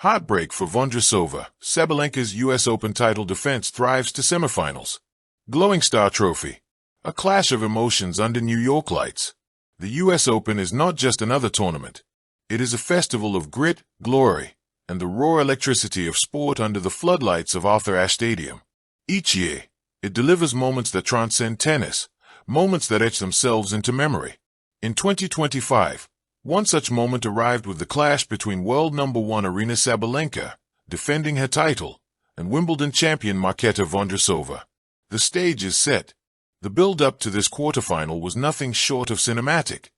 Heartbreak for Vondrousova. Sabalenka's U.S. Open title defense thrives to semifinals. Glowing Star Trophy. A clash of emotions under New York lights. The U.S. Open is not just another tournament. It is a festival of grit, glory, and the raw electricity of sport under the floodlights of Arthur Ashe Stadium. Each year, it delivers moments that transcend tennis, moments that etch themselves into memory. In 2025, one such moment arrived with the clash between world number one Aryna Sabalenka, defending her title, and Wimbledon champion Marketa Vondrousova. The stage is set. The build-up to this quarterfinal was nothing short of cinematic.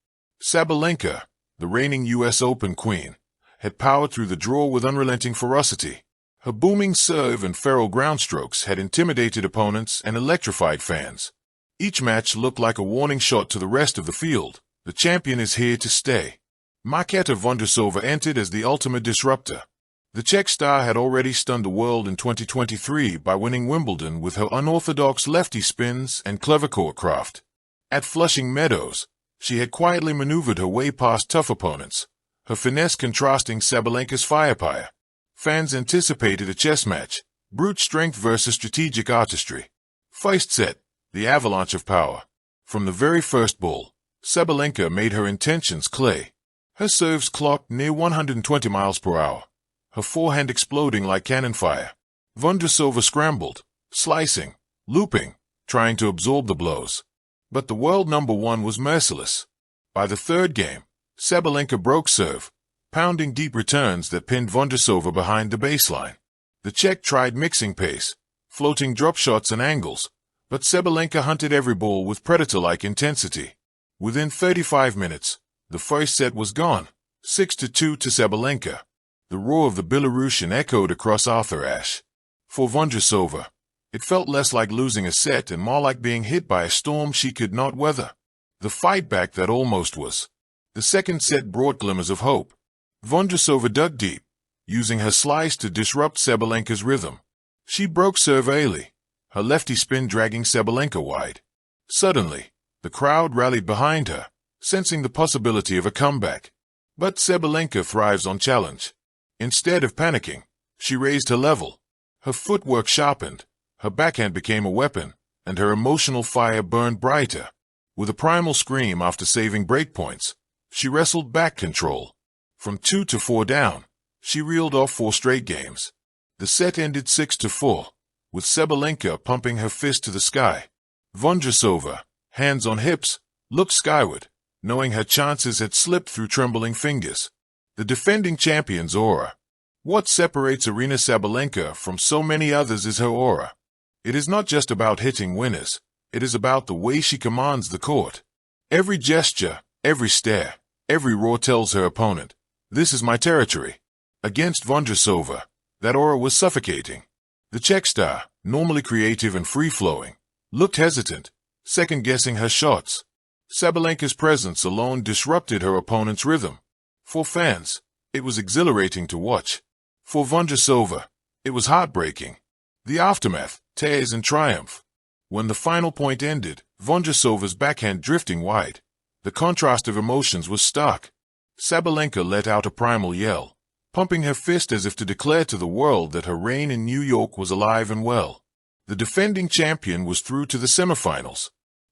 Sabalenka, the reigning U.S. Open queen, had powered through the draw with unrelenting ferocity. Her booming serve and feral groundstrokes had intimidated opponents and electrified fans. Each match looked like a warning shot to the rest of the field. The champion is here to stay. Marketa Vondrousova entered as the ultimate disruptor. The Czech star had already stunned the world in 2023 by winning Wimbledon with her unorthodox lefty spins and clever court craft. At Flushing Meadows, she had quietly maneuvered her way past tough opponents, her finesse contrasting Sabalenka's firepower. Fans anticipated a chess match, brute strength versus strategic artistry. First set, the avalanche of power. From the very first ball, Sabalenka made her intentions clear. Her serves clocked near 120 miles per hour, her forehand exploding like cannon fire. Vondrousova scrambled, slicing, looping, trying to absorb the blows. But the world number one was merciless. By the third game, Sabalenka broke serve, pounding deep returns that pinned Vondrousova behind the baseline. The Czech tried mixing pace, floating drop shots and angles, but Sabalenka hunted every ball with predator-like intensity. Within 35 minutes, the first set was gone, 6-2 to Sabalenka. The roar of the Belarusian echoed across Arthur Ashe. For Vondrousova, it felt less like losing a set and more like being hit by a storm she could not weather. The fight back that almost was. The second set brought glimmers of hope. Vondrousova dug deep, using her slice to disrupt Sabalenka's rhythm. She broke serve early, her lefty spin dragging Sabalenka wide. Suddenly, the crowd rallied behind her, sensing the possibility of a comeback. But Sabalenka thrives on challenge. Instead of panicking, she raised her level. Her footwork sharpened, her backhand became a weapon, and her emotional fire burned brighter. With a primal scream after saving breakpoints, she wrestled back control. From 2-4 down, she reeled off 4 straight games. The set ended 6-4, with Sabalenka pumping her fist to the sky. Vondrousova, hands on hips, looked skyward, knowing her chances had slipped through trembling fingers. The defending champion's aura. What separates Aryna Sabalenka from so many others is her aura. It is not just about hitting winners, it is about the way she commands the court. Every gesture, every stare, every roar tells her opponent, "This is my territory." Against Vondrousova, that aura was suffocating. The Czech star, normally creative and free-flowing, looked hesitant, second-guessing her shots. Sabalenka's presence alone disrupted her opponent's rhythm. For fans, it was exhilarating to watch. For Vondrousova, it was heartbreaking. The aftermath, tears and triumph. When the final point ended, Vondrousova's backhand drifting wide, the contrast of emotions was stark. Sabalenka let out a primal yell, pumping her fist as if to declare to the world that her reign in New York was alive and well. The defending champion was through to the semifinals.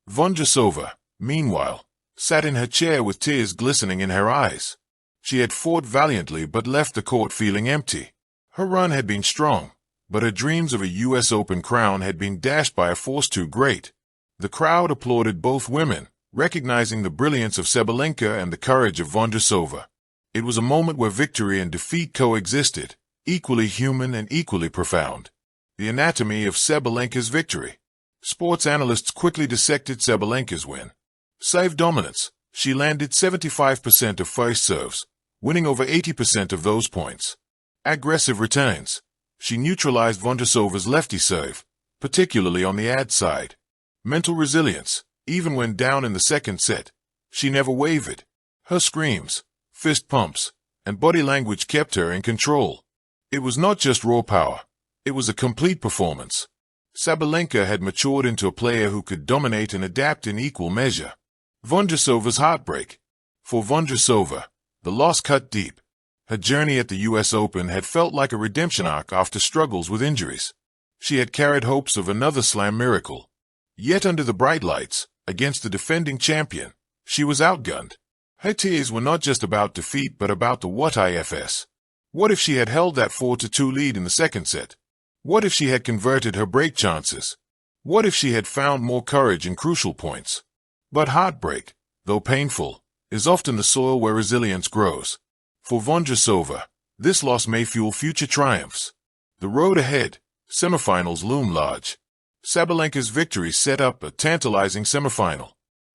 Vondrousova, meanwhile, sat in her chair with tears glistening in her eyes. She had fought valiantly but left the court feeling empty. Her run had been strong, but her dreams of a U.S. Open crown had been dashed by a force too great. The crowd applauded both women, recognizing the brilliance of Sabalenka and the courage of Vondrousova. It was a moment where victory and defeat coexisted, equally human and equally profound. The anatomy of Sabalenka's victory. Sports analysts quickly dissected Sabalenka's win. Serve dominance. She landed 75% of first serves, winning over 80% of those points. Aggressive returns. She neutralized Vondrousova's lefty serve, particularly on the ad side. Mental resilience. Even when down in the second set, she never wavered. Her screams, fist pumps, and body language kept her in control. It was not just raw power. It was a complete performance. Sabalenka had matured into a player who could dominate and adapt in equal measure. Vondrousova's heartbreak. For Vondrousova, the loss cut deep. Her journey at the U.S. Open had felt like a redemption arc after struggles with injuries. She had carried hopes of another slam miracle. Yet under the bright lights, against the defending champion, she was outgunned. Her tears were not just about defeat but about the what-ifs. What if she had held that 4-2 lead in the second set? What if she had converted her break chances? What if she had found more courage in crucial points? But heartbreak, though painful, is often the soil where resilience grows. For Vondrousova, this loss may fuel future triumphs. The road ahead, semifinals loom large. Sabalenka's victory set up a tantalizing semifinal.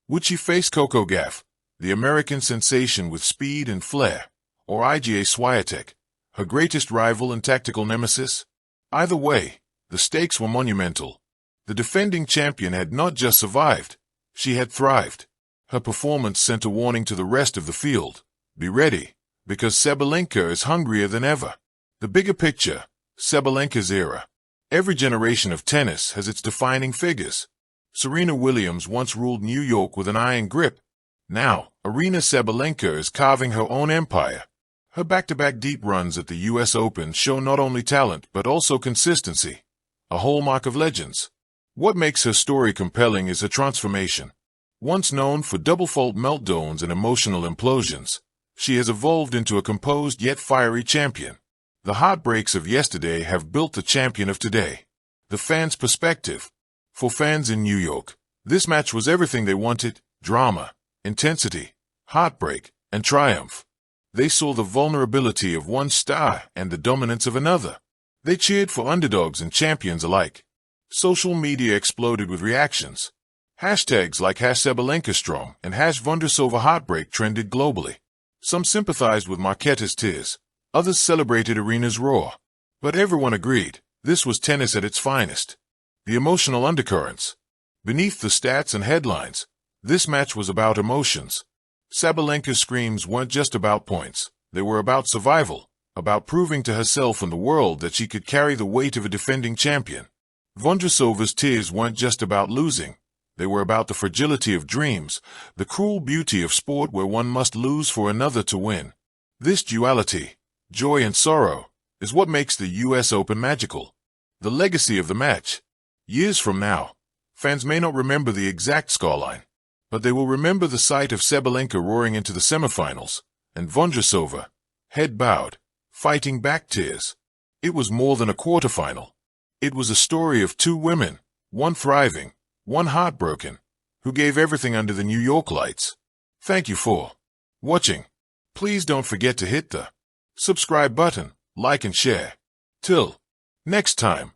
Would she face Coco Gauff, the American sensation with speed and flair, or Iga Swiatek, her greatest rival and tactical nemesis? Either way, the stakes were monumental. The defending champion had not just survived, she had thrived. Her performance sent a warning to the rest of the field. Be ready, because Sabalenka is hungrier than ever. The bigger picture, Sabalenka's era. Every generation of tennis has its defining figures. Serena Williams once ruled New York with an iron grip. Now, Aryna Sabalenka is carving her own empire. Her back-to-back deep runs at the U.S. Open show not only talent but also consistency, a hallmark of legends. What makes her story compelling is her transformation. Once known for double-fault meltdowns and emotional implosions, she has evolved into a composed yet fiery champion. The heartbreaks of yesterday have built the champion of today. The fans' perspective. For fans in New York, this match was everything they wanted: drama, intensity, heartbreak, and triumph. They saw the vulnerability of one star and the dominance of another. They cheered for underdogs and champions alike. Social media exploded with reactions. Hashtags like #SabalenkaStrong and #Vondrousova Heartbreak trended globally. Some sympathized with Marketa's tears. Others celebrated Aryna's roar. But everyone agreed, this was tennis at its finest. The emotional undercurrents. Beneath the stats and headlines, this match was about emotions. Sabalenka's screams weren't just about points. They were about survival, about proving to herself and the world that she could carry the weight of a defending champion. Vondrousova's tears weren't just about losing. They were about the fragility of dreams, the cruel beauty of sport where one must lose for another to win. This duality, joy and sorrow, is what makes the U.S. Open magical. The legacy of the match. Years from now, fans may not remember the exact scoreline, but they will remember the sight of Sabalenka roaring into the semifinals, and Vondrousova, head bowed, fighting back tears. It was more than a quarterfinal. It was a story of two women, one thriving, one heartbroken, who gave everything under the New York lights. Thank you for watching. Please don't forget to hit the subscribe button, like and share. Till next time.